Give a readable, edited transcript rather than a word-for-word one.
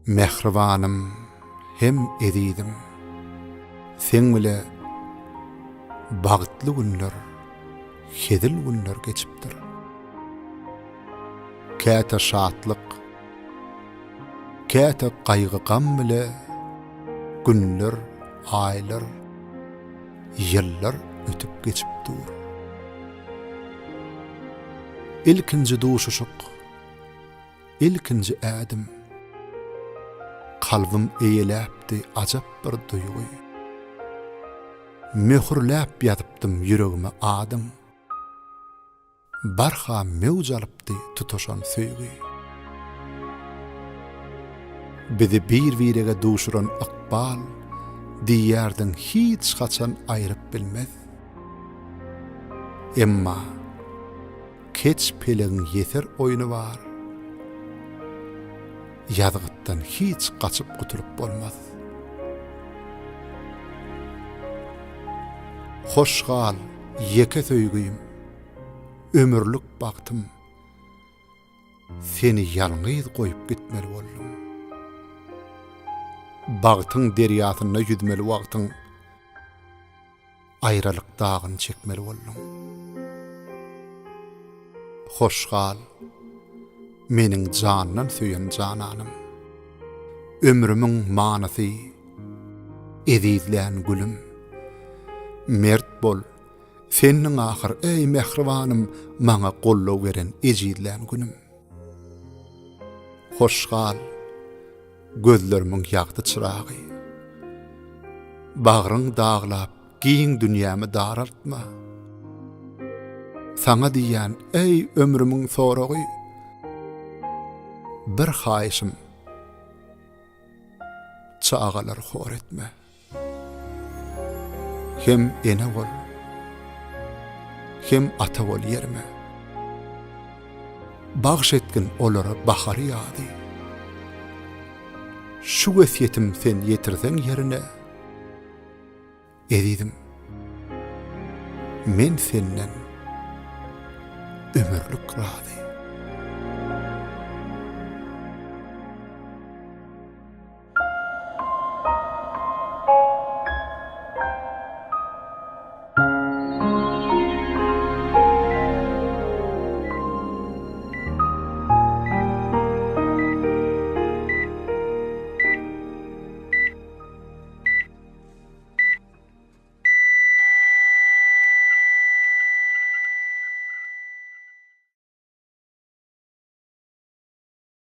Mehribanım hem edidim. Sen bile bagtly günler, hedil günler geçipdir. Käte şatlyk, käte gaýgy gam bile günler, aýlar, ýyllar ötüp geçipdir. İlkinji duşuşuk, ilkinji ädim. Kalbim eýeläpdi ajap bir duýgy. Möhürläp ýatypdym ýüregime adym. Barha mewj alypdy tutuşan söýgi. Bizi bir-birege duşuran ykbal diýerden hiç haçan aýryp bilmez. Emma keç pelegiň ýeter oýuny bar. Ýazgytdan hiç gaçyp guturup bolmaz. Hoşgal, ýeke söýgüýüm, ömürlük bagtym, seni ýalňyz goýup gitmeli boldum. Bagtyň derýasyna ýüzmeli wagtyň, aýralyk dagyny çekmeli boldum. Hoşgal, meniň jandan söýen jananym, ömrümiň manasy, edizlän gülüm, mert bol, seniň ahyr ey mehribanym maňa gollaw beren ejidlän günüm. Hoşgal, gözlerimiň ýagdy çıragy, bagryň daglap giň dünýämi daraltma. Saňa diýen ey ömrümiň soragy, bir haýşym, çağalar hor etme. Hem ene bol, hem ata bol yerime. Bagş etgin olara bahary ýady. Şu wesiýetim sen ýetirseň ýerine. Edidim, men senden ömürlük razy.